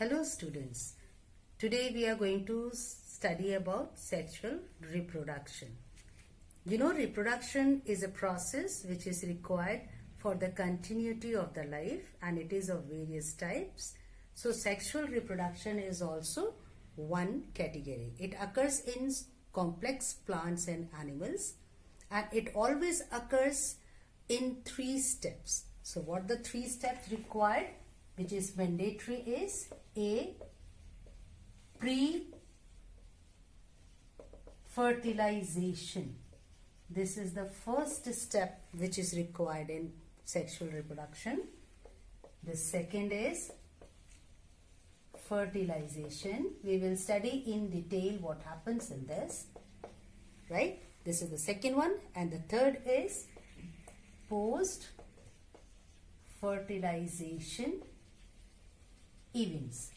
Hello students, today we are going to study about sexual reproduction. You know, reproduction is a process which is required for the continuity of the life and it is of various types. So sexual reproduction is also one category. It occurs in complex plants and animals and it always occurs in 3 steps. So what the 3 steps required, which is mandatory, is A. Pre-fertilization. This is the first step which is required in sexual reproduction. The second is fertilization. We will study in detail what happens in this. Right? This is the second one. And the third is post-fertilization events.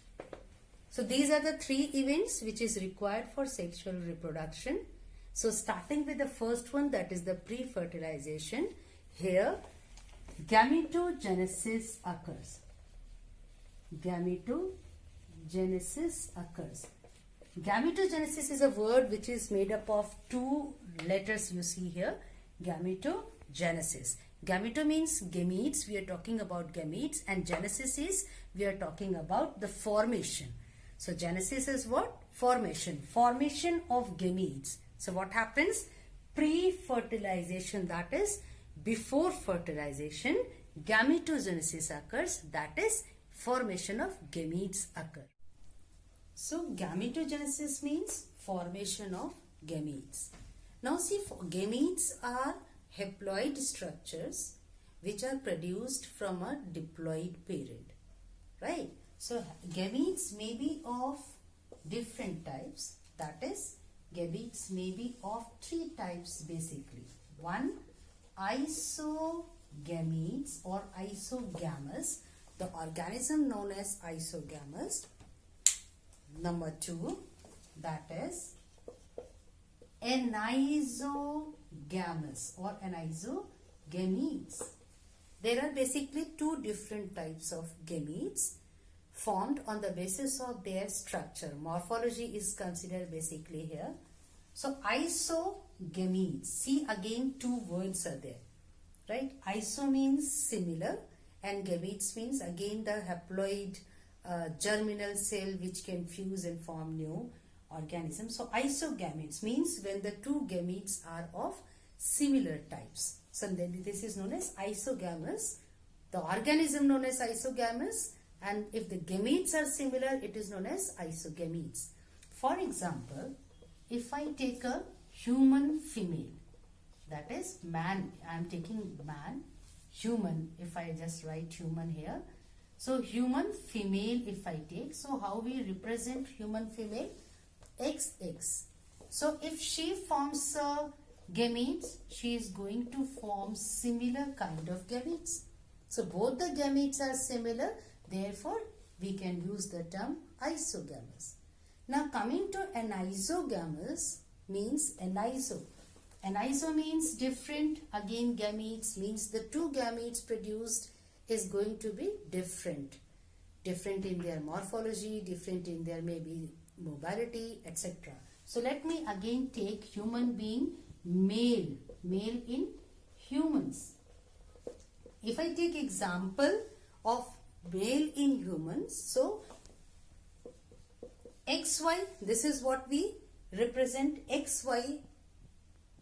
So these are the 3 events which is required for sexual reproduction. So starting with the first one, that is the pre-fertilization. Here gametogenesis occurs. Gametogenesis occurs. Gametogenesis is a word which is made up of 2 letters you see here. Gametogenesis. Gameto means gametes, we are talking about gametes, and genesis is we are talking about the formation. So genesis is what? Formation. Formation of gametes. So what happens? Pre-fertilization, that is before fertilization, gametogenesis occurs, that is formation of gametes occur. So gametogenesis means formation of gametes. Now see, gametes are haploid structures which are produced from a diploid parent, right? So gametes may be of different types, that is gametes may be of 3 types basically. 1, isogametes or isogamous, the organism known as isogamous. Number 2, that is anisogamous or anisogametes. There are basically 2 different types of gametes formed on the basis of their structure. Morphology is considered basically here. So isogametes, see again 2 words are there, right? Iso means similar and gametes means again the haploid germinal cell which can fuse and form new organism. So isogametes means when the 2 gametes are of similar types. So then this is known as isogamous. The organism known as isogamous, and if the gametes are similar, it is known as isogametes. For example, if I take a human female, that is man, I am taking man, human, if I just write human here. So human female if I take, so how we represent human female? XX. So if she forms gametes, she is going to form similar kind of gametes. So both the gametes are similar, therefore we can use the term isogamous. Now coming to anisogamous means aniso. Aniso means different, again gametes means the 2 gametes produced is going to be different. Different in their morphology, different in their maybe mobility, etc. So let me again take human being male, male in humans. If I take example of male in humans, so XY, this is what we represent XY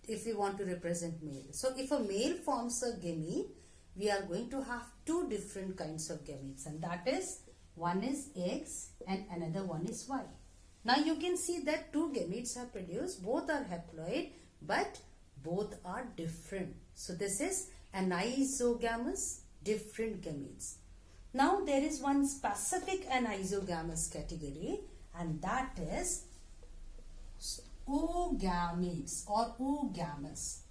if we want to represent male. So if a male forms a gamete, we are going to have 2 different kinds of gametes, and that is one is X and another one is Y. Now you can see that 2 gametes are produced, both are haploid but both are different. So this is anisogamous, different gametes. Now there is one specific anisogamous category, and that is oogametes or oogamous.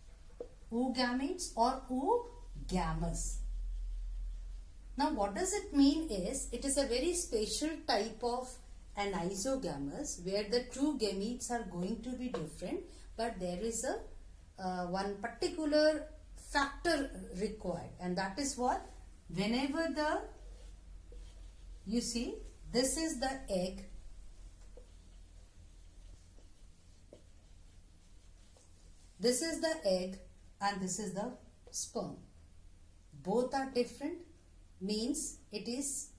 Oogametes or oogamous. Now what does it mean is, it is a very special type of anisogamous where the 2 gametes are going to be different, but there is a one particular factor required, and that is what? Whenever the, you see, this is the egg, this is the egg, and this is the sperm. Both are different, means it is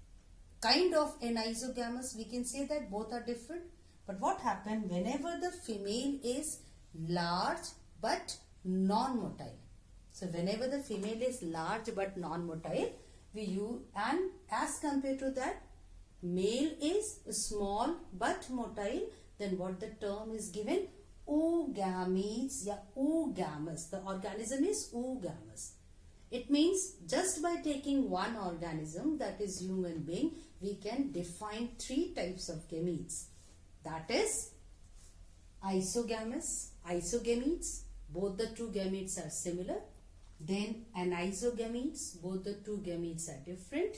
kind of anisogamous. We can say that both are different. But what happens whenever the female is large but non-motile? So whenever the female is large but non-motile, we use, and as compared to that, male is small but motile, then what the term is given? Oogametes, yeah, oogamous. The organism is oogamous. It means just by taking one organism, that is human being, we can define three types of gametes. That is isogamous, isogametes, both the two gametes are similar. Then anisogametes, both the two gametes are different.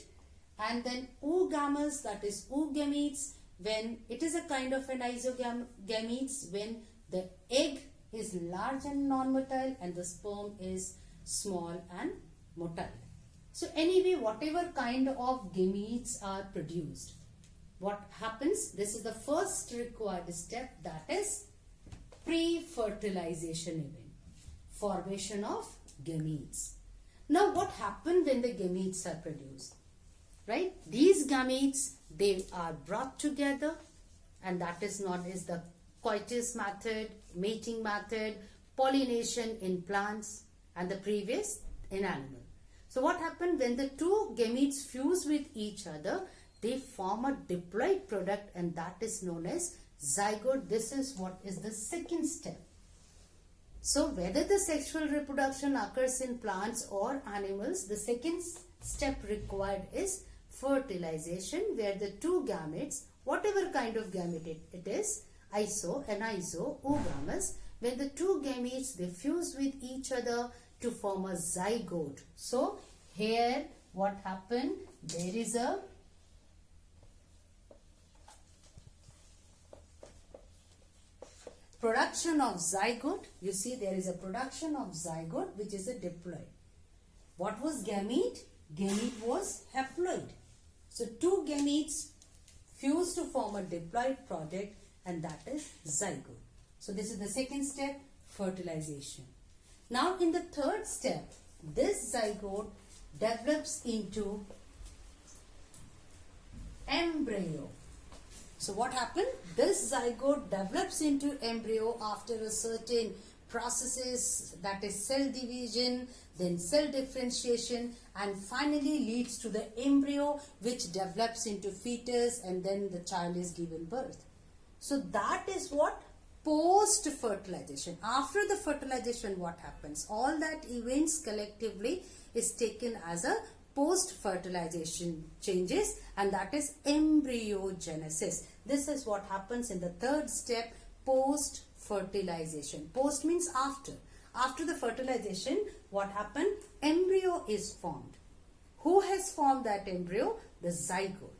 And then oogamous, that is oogametes, when it is a kind of anisogametes when the egg is large and non-motile and the sperm is small and motile. So anyway, whatever kind of gametes are produced, what happens? This is the first required step, that is pre-fertilization event, formation of gametes. Now what happens when the gametes are produced? Right? These gametes, they are brought together, and that is known as the coitus method, mating method, pollination in plants, and the previous in animal. So what happens when the two gametes fuse with each other? They form a diploid product, and that is known as zygote. This is what is the second step. So whether the sexual reproduction occurs in plants or animals, the second step required is fertilization, where the two gametes, whatever kind of gamete it is, iso, aniso, oogamous, when the two gametes, they fuse with each other to form a zygote. So here what happened? There is a production of zygote. You see, there is a production of zygote, which is a diploid. What was gamete? Gamete was haploid. So two gametes fuse to form a diploid product, and that is zygote. So this is the second step, fertilization. Now in the third step, this zygote develops into embryo. So what happened? This zygote develops into embryo after a certain processes, that is cell division, then cell differentiation, and finally leads to the embryo, which develops into fetus, and then the child is given birth. So that is what post-fertilization. After the fertilization, what happens? All that events collectively is taken as a post-fertilization changes, and that is embryogenesis. This is what happens in the third step, post-fertilization. Post means after. After the fertilization, what happened? Embryo is formed. Who has formed that embryo? The zygote.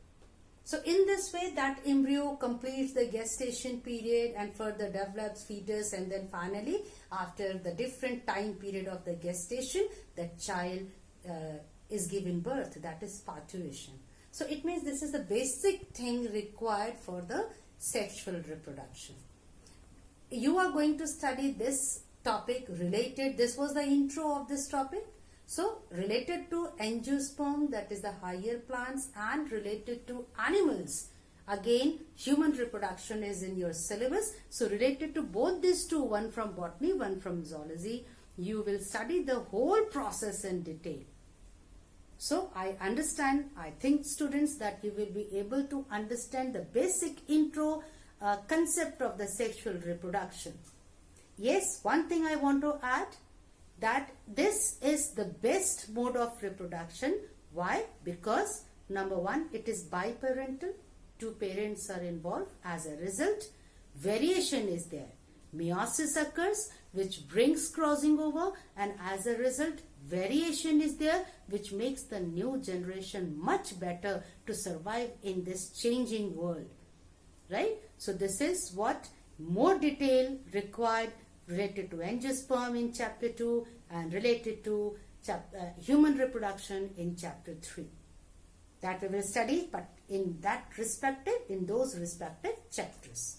So in this way, that embryo completes the gestation period and further develops fetus, and then finally, after the different time period of the gestation, the child is given birth, that is parturition. So it means this is the basic thing required for the sexual reproduction. You are going to study this topic related, this was the intro of this topic. So related to angiosperm, that is the higher plants, and related to animals. Again, human reproduction is in your syllabus. So related to both these two, one from botany, one from zoology, you will study the whole process in detail. So I think students that you will be able to understand the basic intro concept of the sexual reproduction. Yes, one thing I want to add, that this is the best mode of reproduction. Why? Because number one, it is biparental. Two parents are involved. As a result, variation is there. Meiosis occurs, which brings crossing over, and as a result, variation is there, which makes the new generation much better to survive in this changing world. Right? So this is what more detail required related to angiosperm in chapter 2 and related to human reproduction in chapter 3. That we will study, but in those respective chapters.